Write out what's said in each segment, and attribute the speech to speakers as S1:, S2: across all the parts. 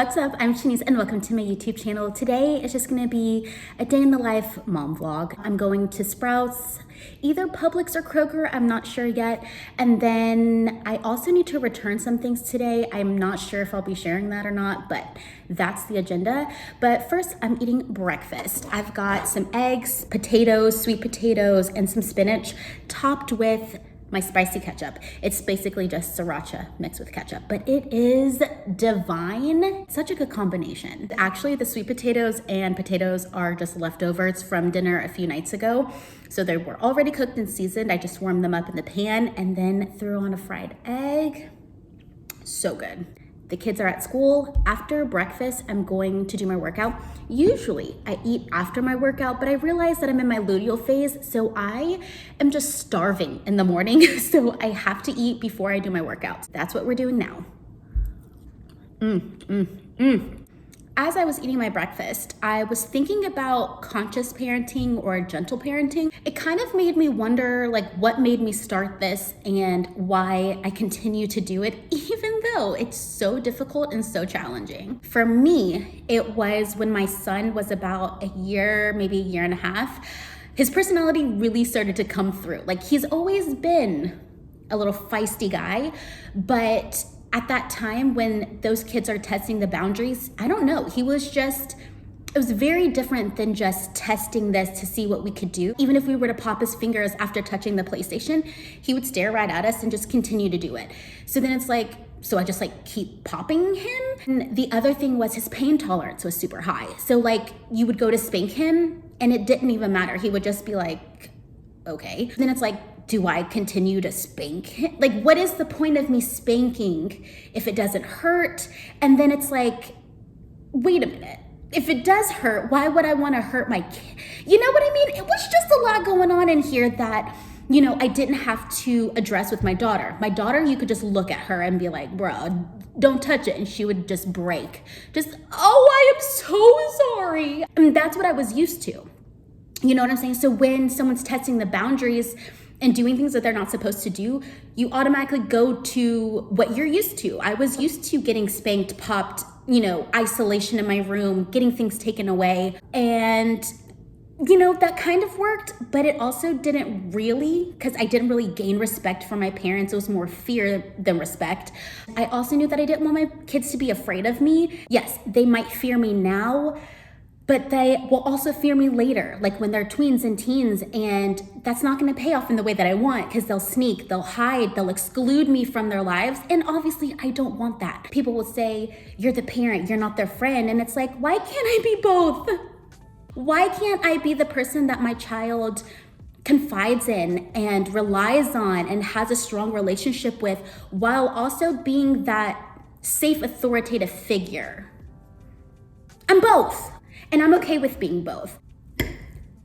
S1: What's up? I'm Shanice and welcome to my YouTube channel. Today is just gonna be a day in the life mom vlog. I'm going to Sprouts, either Publix or Kroger, I'm not sure yet. And then I also need to return some things today. I'm not sure if I'll be sharing that or not, but that's the agenda. But first, I'm eating breakfast. I've got some eggs, potatoes, sweet potatoes, and some spinach topped with my spicy ketchup. It's basically just sriracha mixed with ketchup, but it is divine. Such a good combination. Actually, the sweet potatoes and potatoes are just leftovers from dinner a few nights ago. So they were already cooked and seasoned. I just warmed them up in the pan and then threw on a fried egg. So good. The kids are at school. After breakfast, I'm going to do my workout. Usually I eat after my workout, but I realize that I'm in my luteal phase, so I am just starving in the morning. So I have to eat before I do my workout. That's what we're doing now. As I was eating my breakfast, I was thinking about conscious parenting or gentle parenting. It kind of made me wonder what made me start this and why I continue to do it, even though it's so difficult and so challenging. For me, it was when my son was about a year, maybe a year and a half. His personality really started to come through. He's always been a little feisty guy, but at that time when those kids are testing the boundaries, I don't know, it was very different than just testing this to see what we could do. Even if we were to pop his fingers after touching the PlayStation, he would stare right at us and just continue to do it. So then it's so I just keep popping him. And the other thing was his pain tolerance was super high. So you would go to spank him and it didn't even matter. He would just be okay. Then it's do I continue to spank him? What is the point of me spanking if it doesn't hurt? And then it's wait a minute. If it does hurt, why would I want to hurt my kid? You know what I mean? It was just a lot going on in here that, I didn't have to address with my daughter. My daughter, you could just look at her and be bro, don't touch it. And she would just break. I am so sorry. And that's what I was used to. You know what I'm saying? So when someone's testing the boundaries and doing things that they're not supposed to do, you automatically go to what you're used to. I was used to getting spanked, popped, isolation in my room, getting things taken away. And, that kind of worked, but it also didn't really, because I didn't really gain respect for my parents. It was more fear than respect. I also knew that I didn't want my kids to be afraid of me. Yes, they might fear me now, but they will also fear me later, when they're tweens and teens, and that's not gonna pay off in the way that I want, because they'll sneak, they'll hide, they'll exclude me from their lives, and obviously I don't want that. People will say, you're the parent, you're not their friend, and it's why can't I be both? Why can't I be the person that my child confides in and relies on and has a strong relationship with, while also being that safe, authoritative figure? I'm both. And I'm okay with being both.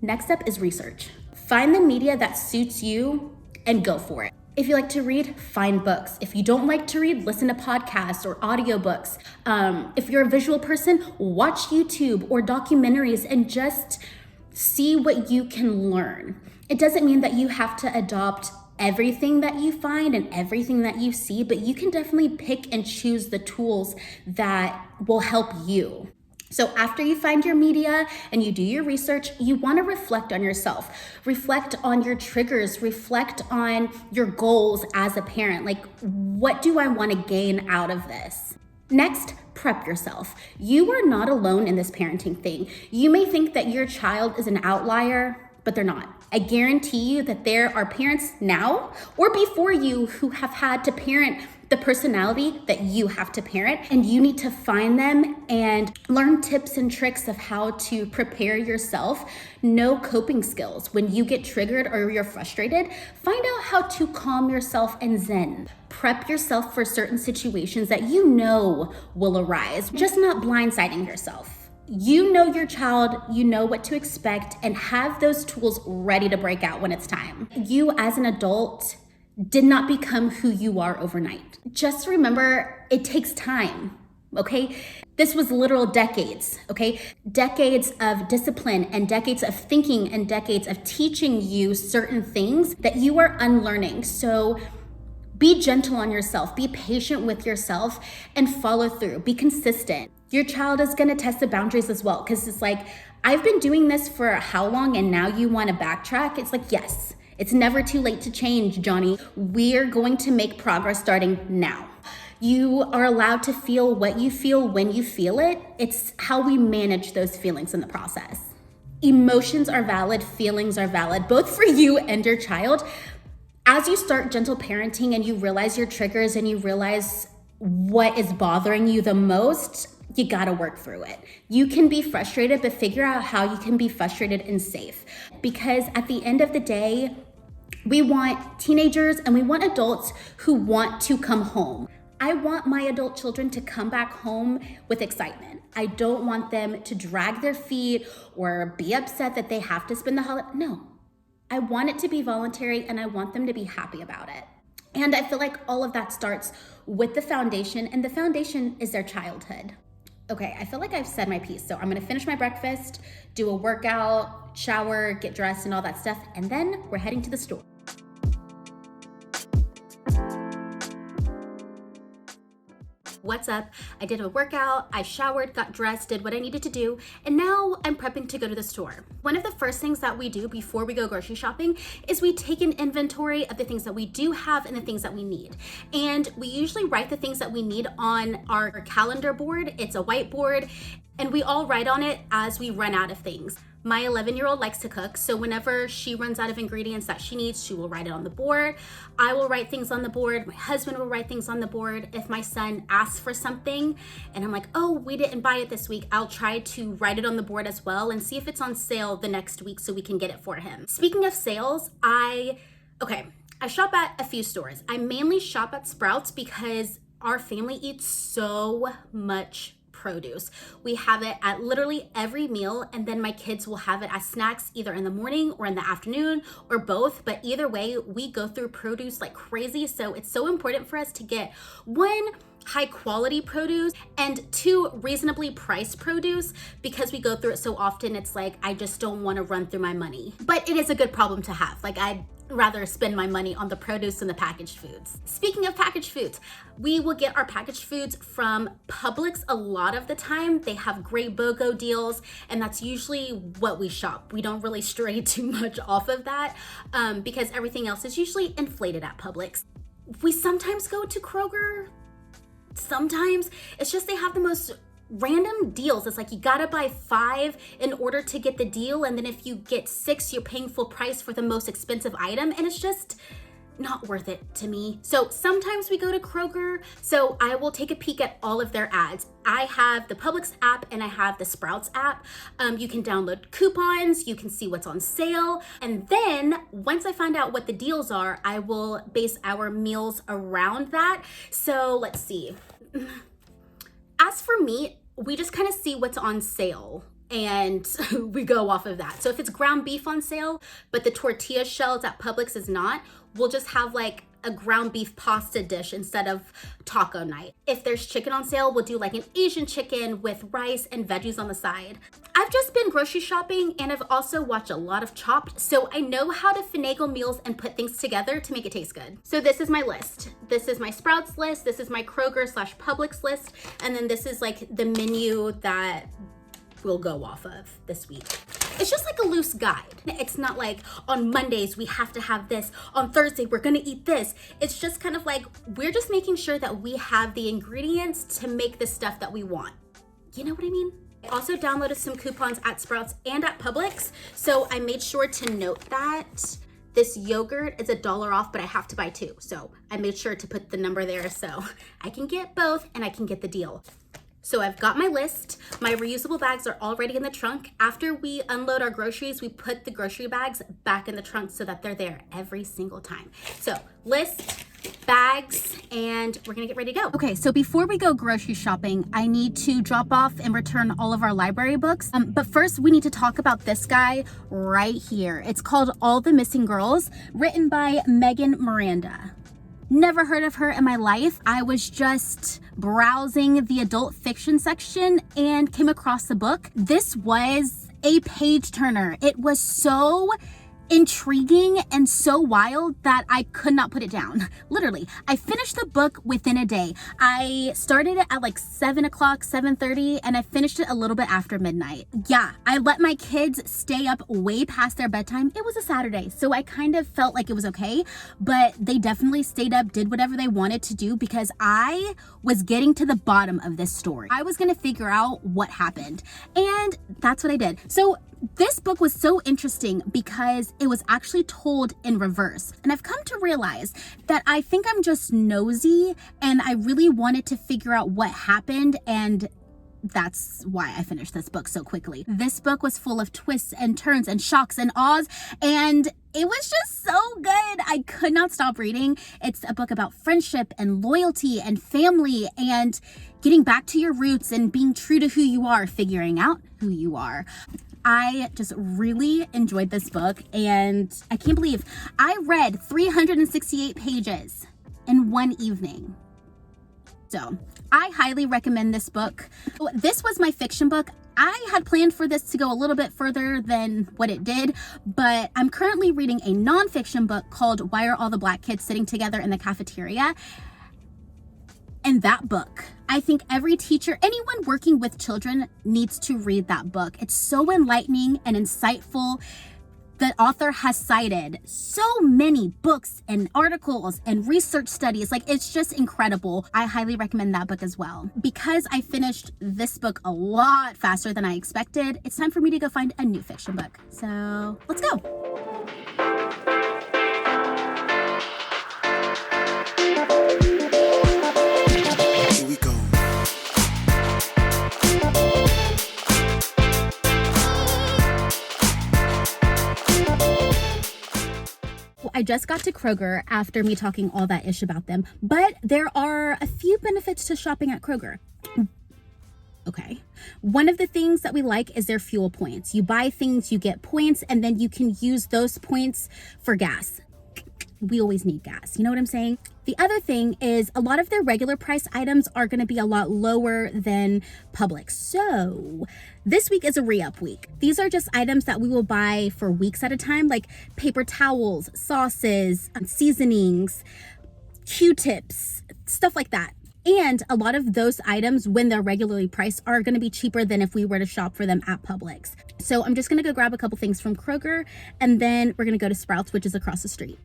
S1: Next up is research. Find the media that suits you and go for it. If you like to read, find books. If you don't like to read, listen to podcasts or audiobooks. If you're a visual person, watch YouTube or documentaries and just see what you can learn. It doesn't mean that you have to adopt everything that you find and everything that you see, but you can definitely pick and choose the tools that will help you. So after you find your media and you do your research, you want to reflect on yourself, reflect on your triggers, reflect on your goals as a parent. What do I want to gain out of this? Next, prep yourself. You are not alone in this parenting thing. You may think that your child is an outlier, but they're not. I guarantee you that there are parents now or before you who have had to parent the personality that you have to parent, and you need to find them and learn tips and tricks of how to prepare yourself. Know coping skills. When you get triggered or you're frustrated, find out how to calm yourself and zen. Prep yourself for certain situations that you know will arise, just not blindsiding yourself. You know your child, you know what to expect, and have those tools ready to break out when it's time. You as an adult did not become who you are overnight. Just remember, it takes time, okay? This was literal decades, okay? Decades of discipline and decades of thinking and decades of teaching you certain things that you are unlearning. So be gentle on yourself, be patient with yourself, and follow through. Be consistent. Your child is gonna test the boundaries as well, because it's like, I've been doing this for how long and now you wanna backtrack? It's like, yes, it's never too late to change, Johnny. We're going to make progress starting now. You are allowed to feel what you feel when you feel it. It's how we manage those feelings in the process. Emotions are valid, feelings are valid, both for you and your child. As you start gentle parenting and you realize your triggers and you realize what is bothering you the most, you gotta work through it. You can be frustrated, but figure out how you can be frustrated and safe. Because at the end of the day, we want teenagers and we want adults who want to come home. I want my adult children to come back home with excitement. I don't want them to drag their feet or be upset that they have to spend the holiday. No, I want it to be voluntary and I want them to be happy about it. And I feel like all of that starts with the foundation, and the foundation is their childhood. Okay, I feel like I've said my piece, so I'm gonna finish my breakfast, do a workout, shower, get dressed and all that stuff, and then we're heading to the store. What's up? I did a workout, I showered, got dressed, did what I needed to do, and now I'm prepping to go to the store. One of the first things that we do before we go grocery shopping is we take an inventory of the things that we do have and the things that we need. And we usually write the things that we need on our calendar board. It's a whiteboard, and we all write on it as we run out of things. My 11-year-old likes to cook, so whenever she runs out of ingredients that she needs, she will write it on the board. I will write things on the board. My husband will write things on the board. If my son asks for something and I'm like, oh, we didn't buy it this week, I'll try to write it on the board as well and see if it's on sale the next week so we can get it for him. Speaking of sales, I shop at a few stores. I mainly shop at Sprouts because our family eats so much produce. We have it at literally every meal, and then my kids will have it as snacks either in the morning or in the afternoon or both, but either way, we go through produce like crazy. So it's so important for us to get one, high quality produce, and two, reasonably priced produce, because we go through it so often. It's like, I just don't want to run through my money, but it is a good problem to have. Like, I'd rather spend my money on the produce and the packaged foods. Speaking of packaged foods, we will get our packaged foods from Publix a lot of the time. They have great BOGO deals, and that's usually what we shop. We don't really stray too much off of that because everything else is usually inflated at Publix. We sometimes go to Kroger. Sometimes it's just they have the most random deals. It's like you gotta buy 5 in order to get the deal, and then if you get 6, you're paying full price for the most expensive item, and it's just not worth it to me. So sometimes we go to Kroger, so I will take a peek at all of their ads. I have the Publix app and I have the Sprouts app. You can download coupons, you can see what's on sale, and then once I find out what the deals are, I will base our meals around that. So let's see. As for meat, we just kind of see what's on sale and we go off of that. So if it's ground beef on sale, but the tortilla shells at Publix is not, we'll just have like a ground beef pasta dish instead of taco night. If there's chicken on sale, we'll do like an Asian chicken with rice and veggies on the side. I've just been grocery shopping and I've also watched a lot of Chopped, so I know how to finagle meals and put things together to make it taste good. So this is my list. This is my Sprouts list, this is my Kroger/Publix list, and then this is like the menu that we'll go off of this week. It's just like a loose guide. It's not like on Mondays we have to have this, on Thursday we're gonna eat this. It's just kind of like, we're just making sure that we have the ingredients to make the stuff that we want. You know what I mean? I also downloaded some coupons at Sprouts and at Publix, so I made sure to note that this yogurt is $1 off, but I have to buy 2. So I made sure to put the number there so I can get both and I can get the deal. So I've got my list. My reusable bags are already in the trunk. After we unload our groceries, we put the grocery bags back in the trunk so that they're there every single time. So list, bags, and we're gonna get ready to go. Okay, so before we go grocery shopping, I need to drop off and return all of our library books. But first we need to talk about this guy right here. It's called All the Missing Girls, written by Megan Miranda. Never heard of her in my life. I was just browsing the adult fiction section and came across the book. This was a page turner. It was so intriguing and so wild that I could not put it down. Literally, I finished the book within a day. I started it at like 7 o'clock, 7:30, and I finished it a little bit after midnight. Yeah, I let my kids stay up way past their bedtime. It was a Saturday, so I kind of felt like it was okay, but they definitely stayed up, did whatever they wanted to do because I was getting to the bottom of this story. I was gonna figure out what happened, and that's what I did. So this book was so interesting because it was actually told in reverse. And I've come to realize that I think I'm just nosy and I really wanted to figure out what happened, and that's why I finished this book so quickly. This book was full of twists and turns and shocks and awes, and it was just so good. I could not stop reading. It's a book about friendship and loyalty and family and getting back to your roots and being true to who you are, figuring out who you are. I just really enjoyed this book, and I can't believe I read 368 pages in one evening. So I highly recommend this book. This was my fiction book. I had planned for this to go a little bit further than what it did, but I'm currently reading a nonfiction book called Why Are All the Black Kids Sitting Together in the Cafeteria? And that book, I think every teacher, anyone working with children needs to read that book. It's so enlightening and insightful. The author has cited so many books and articles and research studies. Like, it's just incredible. I highly recommend that book as well. Because I finished this book a lot faster than I expected, it's time for me to go find a new fiction book. So let's go. I just got to Kroger after me talking all that ish about them, but there are a few benefits to shopping at Kroger. Okay. One of the things that we like is their fuel points. You buy things, you get points, and then you can use those points for gas. We always need gas. You know what I'm saying? The other thing is a lot of their regular price items are going to be a lot lower than Publix. So this week is a re-up week. These are just items that we will buy for weeks at a time, like paper towels, sauces, seasonings, Q-tips, stuff like that. And a lot of those items, when they're regularly priced, are going to be cheaper than if we were to shop for them at Publix. So I'm just going to go grab a couple things from Kroger, and then we're going to go to Sprouts, which is across the street.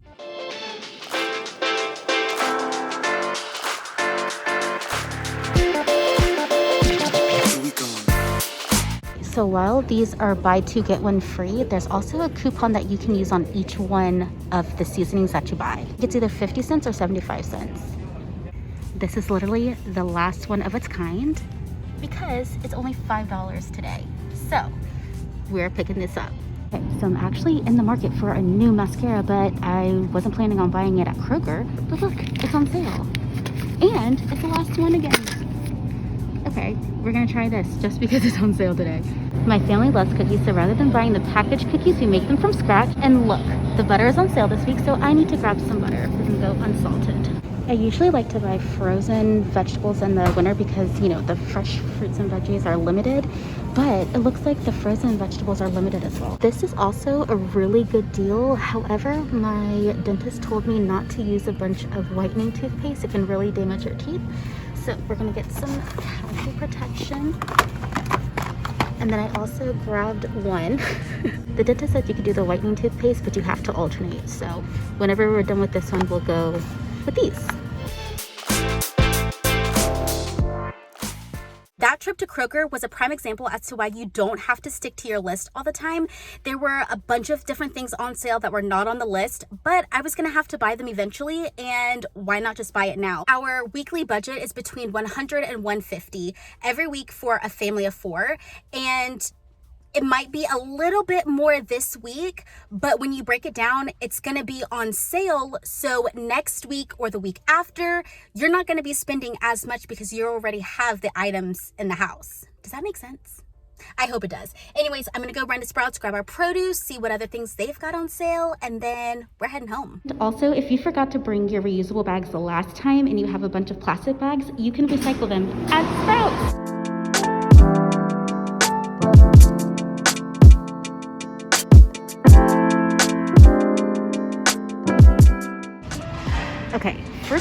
S1: So while these are buy two get one free, there's also a coupon that you can use on each one of the seasonings that you buy. It's either 50 cents or 75 cents. This is literally the last one of its kind because it's only $5 today. So we're picking this up. Okay, so I'm actually in the market for a new mascara, but I wasn't planning on buying it at Kroger. But look, it's on sale. And it's the last one again. Okay, we're gonna try this just because it's on sale today. My family loves cookies, so rather than buying the packaged cookies, we make them from scratch. And look, the butter is on sale this week, so I need to grab some butter. We're gonna go unsalted. I usually like to buy frozen vegetables in the winter because, you know, the fresh fruits and veggies are limited, but it looks like the frozen vegetables are limited as well. This is also a really good deal. However, my dentist told me not to use a bunch of whitening toothpaste. It can really damage your teeth. So we're gonna get some cavity protection. And then I also grabbed one. The dentist said you could do the whitening toothpaste, but you have to alternate. So whenever we're done with this one, we'll go with these. That trip to Kroger was a prime example as to why you don't have to stick to your list all the time. There were a bunch of different things on sale that were not on the list, but I was gonna have to buy them eventually, and why not just buy it now? Our weekly budget is between $100 and $150 every week for a family of 4, and it might be a little bit more this week, but when you break it down, it's gonna be on sale. So next week or the week after, you're not gonna be spending as much because you already have the items in the house. Does that make sense? I hope it does. Anyways, I'm gonna go run to Sprouts, grab our produce, see what other things they've got on sale, and then we're heading home. Also, if you forgot to bring your reusable bags the last time and you have a bunch of plastic bags, you can recycle them at Sprouts.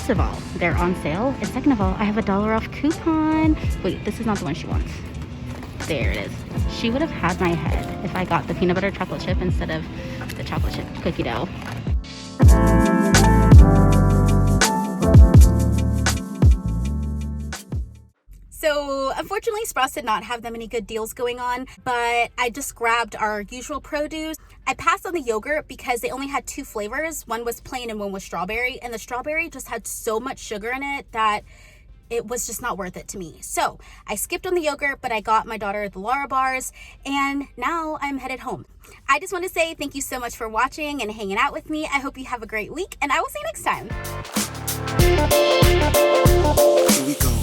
S1: First of all, they're on sale. And second of all, I have a $1 off coupon. Wait, this is not the one she wants. There it is. She would have had my head if I got the peanut butter chocolate chip instead of the chocolate chip cookie dough. So unfortunately, Sprouts did not have that many good deals going on, but I just grabbed our usual produce. I passed on the yogurt because they only had 2 flavors. One was plain and one was strawberry, and the strawberry just had so much sugar in it that it was just not worth it to me. So I skipped on the yogurt, but I got my daughter the Lara bars, and now I'm headed home. I just want to say thank you so much for watching and hanging out with me. I hope you have a great week, and I will see you next time. Here we go.